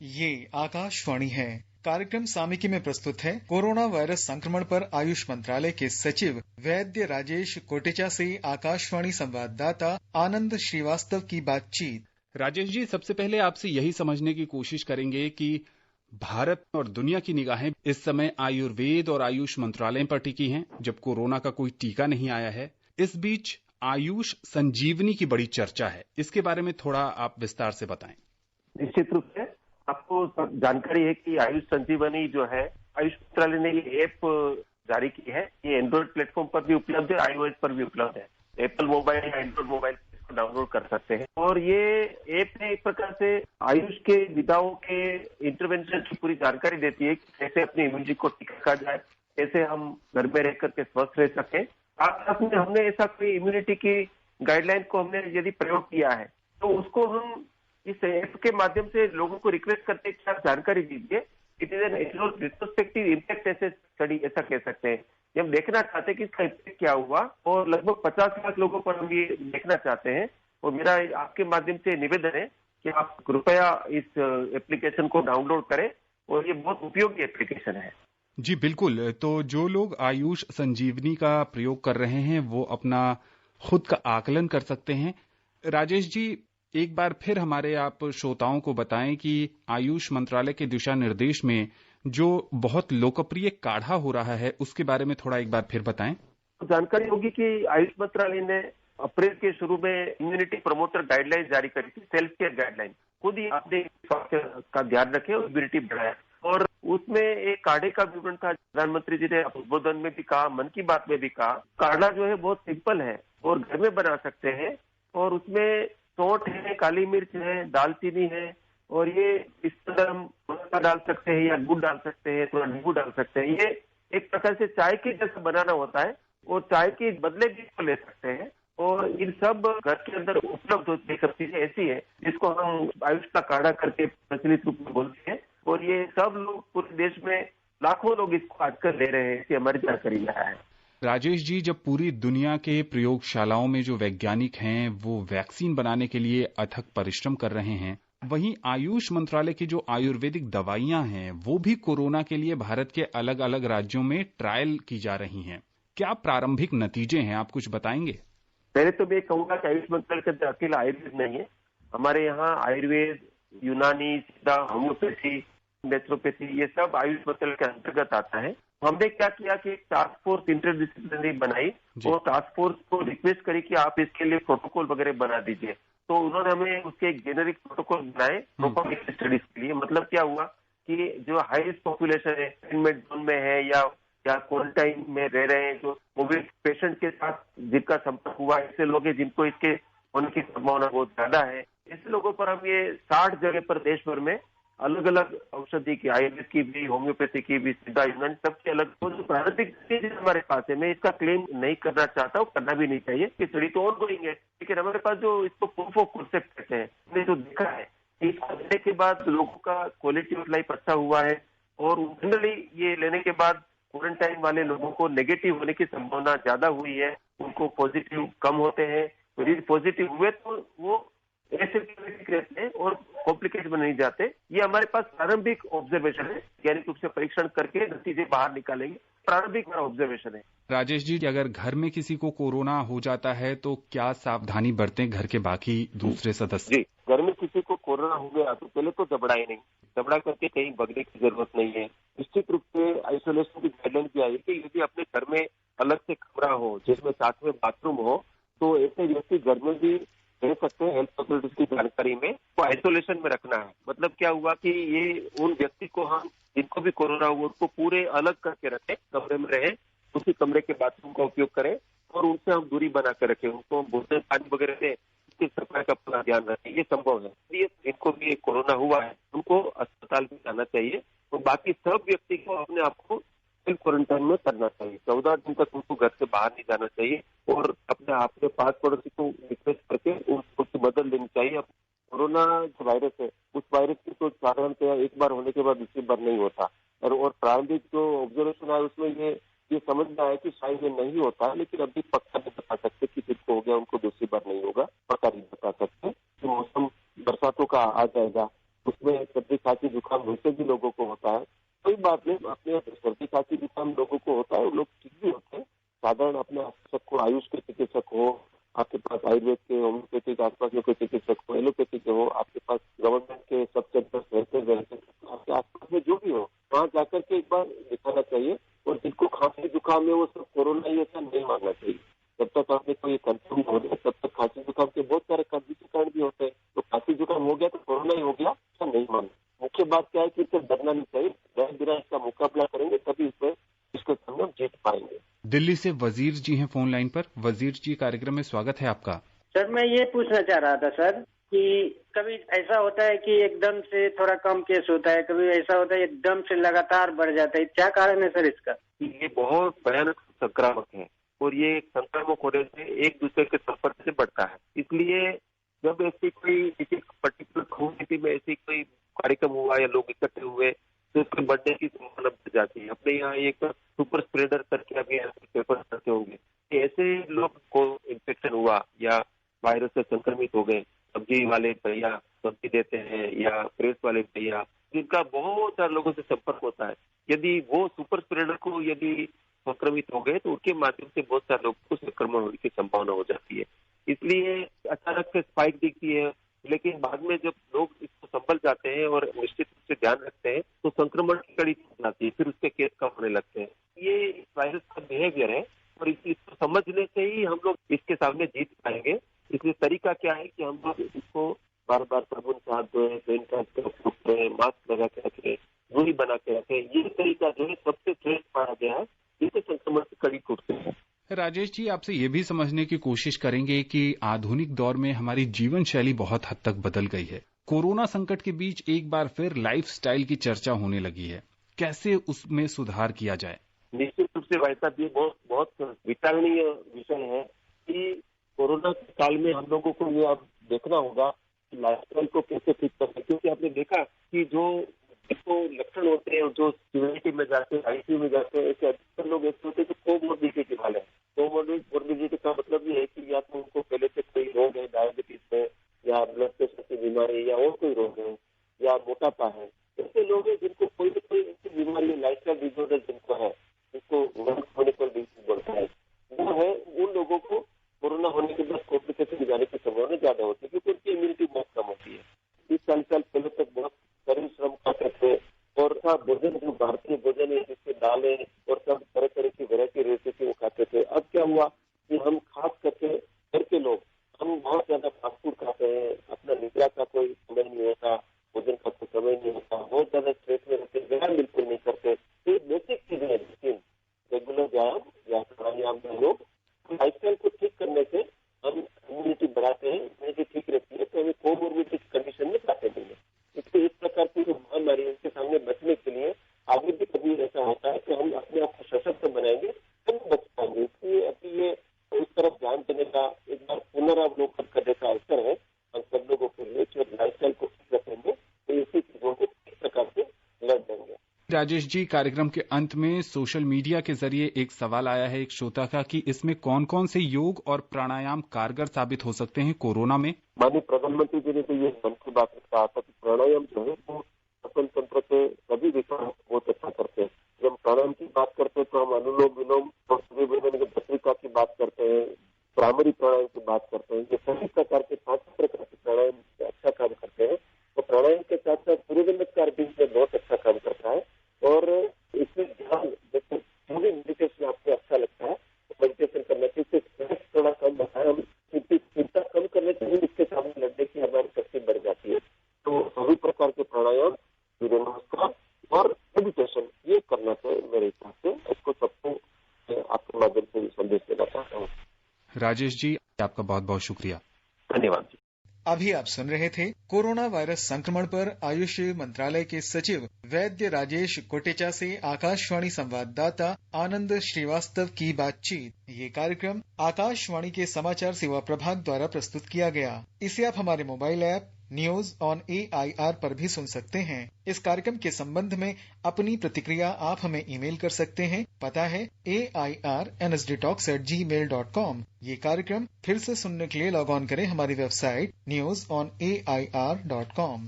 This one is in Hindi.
ये आकाशवाणी है। कार्यक्रम सामिकी में प्रस्तुत है कोरोना वायरस संक्रमण पर आयुष मंत्रालय के सचिव वैद्य राजेश कोटेचा से आकाशवाणी संवाददाता आनंद श्रीवास्तव की बातचीत। राजेश जी, सबसे पहले आपसे यही समझने की कोशिश करेंगे कि भारत और दुनिया की निगाहें इस समय आयुर्वेद और आयुष मंत्रालय पर टिकी हैं, जब कोरोना का कोई टीका नहीं आया है। इस बीच आयुष संजीवनी की बड़ी चर्चा है, इसके बारे में थोड़ा आप विस्तार से बताएं। निश्चित रूप से आपको जानकारी है कि आयुष संजीवनी जो है, आयुष मंत्रालय ने ये ऐप जारी की है। ये एंड्रॉइड प्लेटफॉर्म पर भी उपलब्ध है, iOS पर भी उपलब्ध है। एप्पल मोबाइल या एंड्रॉइड मोबाइल इसको डाउनलोड कर सकते हैं। और ये ऐप है एक प्रकार से आयुष के विधाओं के इंटरवेंशन की पूरी जानकारी देती है कि कैसे अपनी इम्यूनिटी को ठीक रखा जाए, कैसे हम घर में रह करके स्वस्थ रह सके। साथ में हमने ऐसा कोई इम्यूनिटी की गाइडलाइन को हमने यदि प्रयोग किया है तो उसको हम इस ऐप के माध्यम से लोगों को रिक्वेस्ट करते हैं कि आप जानकारी दीजिए। It is an retrospective impact ऐसे स्टडी ऐसा कह सकते हैं। हम देखना चाहते हैं कि इसका इम्पैक्ट क्या हुआ और लगभग 50 लाख लोगों पर हम ये देखना चाहते हैं। और मेरा आपके माध्यम से निवेदन है कि आप कृपया इस एप्लीकेशन को डाउनलोड करें और ये बहुत उपयोगी एप्लीकेशन है। जी बिल्कुल। तो जो लोग आयुष संजीवनी का प्रयोग कर रहे हैं वो अपना खुद का आकलन कर सकते हैं। राजेश जी, एक बार फिर हमारे आप श्रोताओं को बताएं कि आयुष मंत्रालय के दिशा निर्देश में जो बहुत लोकप्रिय काढ़ा हो रहा है उसके बारे में थोड़ा एक बार फिर बताएं। जानकारी होगी कि आयुष मंत्रालय ने अप्रैल के शुरू में इम्यूनिटी प्रमोटर गाइडलाइन जारी करी थी, सेल्फ केयर गाइडलाइन। खुद ही आपने स्वास्थ्य का ध्यान रखे और इम्यूनिटी बढ़ाया। और उसमें एक काढ़े का विवरण था। प्रधानमंत्री जी ने उद्बोधन में भी कहा, मन की बात में भी कहा, काढ़ा जो है बहुत सिंपल है और घर में बना सकते हैं। और उसमें सौंठ है, काली मिर्च है, दालचीनी है और ये इस तरह हम मसाला डाल सकते हैं या गुड़ डाल सकते हैं, थोड़ा नींबू डाल सकते हैं। ये एक प्रकार से चाय के जैसा बनाना होता है और चाय के बदले भी इसको ले सकते हैं। और इन सब घर के अंदर उपलब्ध होती है। सब चीजें ऐसी है जिसको हम आयुष का काढ़ा करके प्रचलित रूप में बोलते हैं। और ये सब लोग पूरे देश में लाखों लोग इसको आजकल ले रहे हैं, इसकी हमारी जानकारी रहा है। राजेश जी, जब पूरी दुनिया के प्रयोगशालाओं में जो वैज्ञानिक हैं वो वैक्सीन बनाने के लिए अथक परिश्रम कर रहे हैं, वहीं आयुष मंत्रालय की जो आयुर्वेदिक दवाइयां हैं वो भी कोरोना के लिए भारत के अलग अलग राज्यों में ट्रायल की जा रही हैं। क्या प्रारंभिक नतीजे हैं, आप कुछ बताएंगे? पहले तो मैं कहूंगा कि आयुष मंत्रालय के अंदर अकेला आयुर्वेद नहीं है। हमारे यहाँ आयुर्वेद, यूनानी, सिद्धा, होम्योपैथी, नेचुरोपैथी, ये सब आयुष मंत्रालय के अंतर्गत आता है। हमने क्या किया कि एक टास्क फोर्स इंटरडिसिप्लिनरी बनाई और टास्क फोर्स को रिक्वेस्ट करी कि आप इसके लिए प्रोटोकॉल वगैरह बना दीजिए। तो उन्होंने हमें उसके एक जेनेरिक प्रोटोकॉल बनाए प्रोपोगेटिव स्टडीज के लिए। मतलब क्या हुआ कि जो हाई रिस्क पॉपुलेशन है, कंटेनमेंट जोन में है या क्वारंटाइन में रह रहे हैं, जो कोविड पेशेंट के साथ जिनका संपर्क हुआ, ऐसे लोग हैं जिनको इसके होने की संभावना बहुत ज्यादा है, ऐसे लोगों पर हम ये 60 जगह पर देश भर में अलग अलग औषधि की, आयुर्वेद की भी, होम्योपैथी की भी, सिद्धा, यूनानी, सबसे अलग तो जो प्रारंभिक चीज हमारे पास है। मैं इसका क्लेम नहीं करना चाहता हूँ, करना भी नहीं चाहिए कि स्टडी तो और गोइंग है। लेकिन हमारे पास जो इसको प्रूफ ऑफ कॉन्सेप्ट कहते हैं, हमने जो देखा है इसको लेने के बाद लोगों का क्वालिटी ऑफ लाइफ अच्छा हुआ है। और जनरली ये लेने के बाद क्वारंटाइन वाले लोगों को नेगेटिव होने की संभावना ज्यादा हुई है, उनको पॉजिटिव कम होते हैं। यदि पॉजिटिव हुए तो वो एसिम्प्टोमेटिक रहते हैं और कॉम्प्लिकेट में नहीं जाते। ये हमारे पास प्रारंभिक ऑब्जर्वेशन है, वैज्ञानिक रूप से परीक्षण करके नतीजे बाहर निकालेंगे। प्रारंभिक हमारा ऑब्जर्वेशन है। राजेश जी, अगर घर में किसी को कोरोना हो जाता है तो क्या सावधानी बरतें घर के बाकी दूसरे सदस्य? जी, घर में किसी को कोरोना हो गया तो पहले तो घबराए नहीं, घबरा करके कहीं भगने की जरूरत नहीं है। निश्चित रूप से आइसोलेशन की गाइडलाइन भी आई है कि यदि अपने घर में अलग से कमरा हो जिसमें साथ में बाथरूम हो तो ऐसे व्यक्ति घर में भी रह सकते हैं। हेल्थ अथॉरिटीज की जानकारी में तो आइसोलेशन में रखना है। मतलब क्या हुआ कि ये उन व्यक्ति को हम जिनको भी कोरोना हुआ उसको पूरे अलग करके रखें, कमरे में रहे, उसी कमरे के बाथरूम का उपयोग करें और उनसे हम दूरी बना कर रखें। उनको भोजन पानी वगैरह से उसकी सफाई का पूरा ध्यान रखें। ये संभव है। इसलिए इनको भी कोरोना हुआ है उनको अस्पताल में जाना चाहिए। तो बाकी सब व्यक्ति को अपने आप को सेल्फ क्वारंटाइन में करना चाहिए। 14 दिन तक उनको घर से बाहर नहीं जाना चाहिए और अपने आप के पास पड़ोसी को रिक्वेस्ट करके उसकी मदद लेनी चाहिए। कोरोना जो वायरस है उस वायरस की तो साधारणतः एक बार होने के बाद दूसरी बार नहीं होता। और प्रारंभिक जो ऑब्जर्वेशन है उसमें ये समझना है कि शायद ये नहीं होता, लेकिन अभी पक्का नहीं बता सकते कि जिसको हो गया उनको दूसरी बार नहीं होगा, पक्का नहीं बता सकते। मौसम बरसातों का आ जाएगा, उसमें सर्दी खांसी जुकाम वैसे भी लोगों को होता है, कोई बात नहीं। अपने सर्दी खांसी जुकाम लोगों को होता है, लोग ठीक भी होते हैं। साधारण अपने चिकित्सक को, आयुष के चिकित्सक हो, आपके पास आयुर्वेद के, होम्योपैथिक आसपास में कोई चिकित्सक हो, एलोपैथी के हो, आपके पास गवर्नमेंट के सब सेंटर्स रहते हैं, आपके आसपास में जो भी हो, वहाँ जाकर के एक बार दिखाना चाहिए। और जिनको खांसी जुकाम है वो सब कोरोना ही ऐसा नहीं मानना चाहिए। जब तक आपने कोई कंफर्म हो जाए तब तक खांसी जुकाम के बहुत सारे दूसरे कारण भी होते हैं। तो खांसी जुकाम हो गया तो कोरोना ही हो गया, ऐसा नहीं मानना। मुख्य बात क्या है कि इससे डरना नहीं चाहिए। धीरे धीरे इसका मुकाबला करेंगे तभी इसको हम जीत पाएंगे। दिल्ली से वजीर जी हैं फोन लाइन पर। वजीर जी, कार्यक्रम में स्वागत है आपका। सर, मैं ये पूछना चाह रहा था सर कि कभी ऐसा होता है कि एकदम से थोड़ा कम केस होता है, कभी ऐसा होता है एकदम से लगातार बढ़ जाता है, क्या कारण है सर इसका? ये बहुत भयानक संक्रामक है और ये संक्रामक होने से एक दूसरे के संपर्क से बढ़ता है। इसलिए जब ऐसी कोई किसी पर्टिकुलर कम्युनिटी में ऐसी कोई कार्यक्रम हुआ या लोग इकट्ठे हुए तो उसके बढ़ने की संभावना बढ़ जाती है। अपने यहाँ एक सुपर स्प्रेडर करके अभी पेपर करते होंगे, ऐसे लोग को इन्फेक्शन हुआ या वायरस से संक्रमित हो गए, सब्जी वाले भैया सब्जी देते हैं या प्रेस वाले भैया, जिनका बहुत सारे लोगों से संपर्क होता है, यदि वो सुपर स्प्रेडर को यदि संक्रमित हो गए तो उनके माध्यम से बहुत सारे लोगों को संक्रमण होने की संभावना हो जाती है। इसलिए अचानक से स्पाइक दिखती है, लेकिन बाद में जब लोग इसको संभल जाते हैं और निश्चित रूप से ध्यान रखते हैं तो संक्रमण की कड़ी टूट जाती है, फिर उसके केस कम होने लगते हैं। ये इस वायरस का बिहेवियर है और इसको समझने से ही हम लोग इसके सामने जीत पाएंगे। इसलिए तरीका क्या है कि हम लोग इसको बार बार साबुन से हाथ धोएं, सैनिटाइज का उपयोग करें, मास्क लगा के रखें, दूरी बना के रखें। ये तरीका जो है सबसे श्रेष्ठ पाया गया है, जिससे संक्रमण की कड़ी टूटती है। राजेश जी, आपसे ये भी समझने की कोशिश करेंगे कि आधुनिक दौर में हमारी जीवन शैली बहुत हद तक बदल गई है। कोरोना संकट के बीच एक बार फिर लाइफस्टाइल की चर्चा होने लगी है, कैसे उसमें सुधार किया जाए? निश्चित रूप से भाई साहब, ये बहुत विचारणीय विषय है कि कोरोना के काल में हम लोगों को ये अब देखना होगा कि लाइफस्टाइल को कैसे ठीक करना है। क्योंकि आपने देखा कि जो लक्षण होते हैं, जो सिविलिटी में जाते हैं, आईसीयू में जाते हैं, ऐसे अधिकतर लोग ऐसे होते हैं जो कोमोर्बिडिटी वाले हैं। कोमोर्बिडिटी का मतलब ये है कि या तो उनको पहले से कोई रोग है, डायबिटीज है या ब्लड प्रेशर की बीमारी या और कोई रोग है या मोटापा है। ऐसे लोग हैं जिनको कोई न कोई ऐसी बीमारी, लाइफस्टाइल डिसऑर्डर जिनको है, जिसको क्रोनिकल डिजीज बोलता है, वो है, उन लोगों को कोरोना होने के बाद कॉम्प्लिकेशन जाने की संभावना ज्यादा होती है क्योंकि उनकी इम्यूनिटी बहुत कम होती है। 30-40 साल पहले तक बहुत कड़ी श्रम करते थे और भोजन जो भारतीय भोजन है जिससे दालें और सब तरह तरह की वैरायटी रहती थी वो खाते थे। अब क्या हुआ कि हम खास करके घर के लोग हम बहुत ज्यादा फास्ट फूड खाते हैं, अपना निद्रा का कोई समय नहीं होता, भोजन का कोई समय नहीं होता, बहुत ज्यादा स्ट्रेस में रहते, व्यायाम बिल्कुल नहीं करते। तो ये बेसिक चीजें हैं, लेकिन रेगुलर व्यायाम या प्राणायाम में लोग लाइफस्टाइल को ठीक करने से हम इम्यूनिटी बढ़ाते हैं, इम्यूनिटी ठीक रहती है तो हमें कोमोर्बिडिटी कंडीशन में जाते नहीं है। इसलिए इस प्रकार की जो महामारी है उसके सामने बचने के लिए आगे भी कभी ऐसा होता है कि हम अपने आप को सशक्त बनाएंगे तब बच पाएंगे। इसलिए अभी ये उस तरफ ध्यान देने का एक बार पुनरावलोकन करने का अवसर है हम सब लोगों के लिए। जो लाइफस्टाइल को ठीक रखेंगे तो इसी चीजों को किस प्रकार से लड़ देंगे। राजेश जी, कार्यक्रम के अंत में सोशल मीडिया के जरिए एक सवाल आया है एक श्रोता का कि इसमें कौन कौन से योग और प्राणायाम कारगर साबित हो सकते हैं कोरोना में? माननीय प्रधानमंत्री जी ने तो ये मन की बात में कहा था कि प्राणायाम जो है वो श्वसन तंत्र के सभी विकार बहुत अच्छा करते हैं। जब हम प्राणायाम की बात करते हैं तो हम अनुलोम विलोम और सूर्य भस्त्रिका की बात करते हैं, भ्रामरी प्राणायाम की बात करते हैं। ये सभी प्रकार के 5 प्रकार के प्राणायाम अच्छा काम करते हैं। तो प्राणायाम के साथ साथ सूर्य नमस्कार भी बहुत अच्छा काम करता है और इसमें ध्यान, जैसे जो भी मेडिटेशन आपको अच्छा लगता है तो मेडिटेशन करना चाहिए, स्ट्रेस थोड़ा कम होता है, हम चिंता कम करने से भी इसके सामने लड़ने की हमारी शक्ति बढ़ जाती है। तो सभी प्रकार के प्राणायाम, सूर्य नमस्कार और मेडिटेशन ये करना चाहिए मेरे हिसाब से। इसको सबको आपके माध्यम से संदेश देना चाहता हूँ। राजेश जी, आपका बहुत बहुत शुक्रिया। धन्यवाद जी। अभी आप सुन रहे थे कोरोना वायरस संक्रमण पर आयुष मंत्रालय के सचिव वैद्य राजेश कोटेचा से आकाशवाणी संवाददाता आनंद श्रीवास्तव की बातचीत। ये कार्यक्रम आकाशवाणी के समाचार सेवा प्रभाग द्वारा प्रस्तुत किया गया। इसे आप हमारे mobile app news on AIR पर भी सुन सकते हैं। इस कार्यक्रम के संबंध में अपनी प्रतिक्रिया आप हमें ईमेल कर सकते हैं। पता है AIRNSDtalks@gmail.com। ये कार्यक्रम फिर से सुनने के लिए लॉग ऑन करें हमारी वेबसाइट newsonair.com।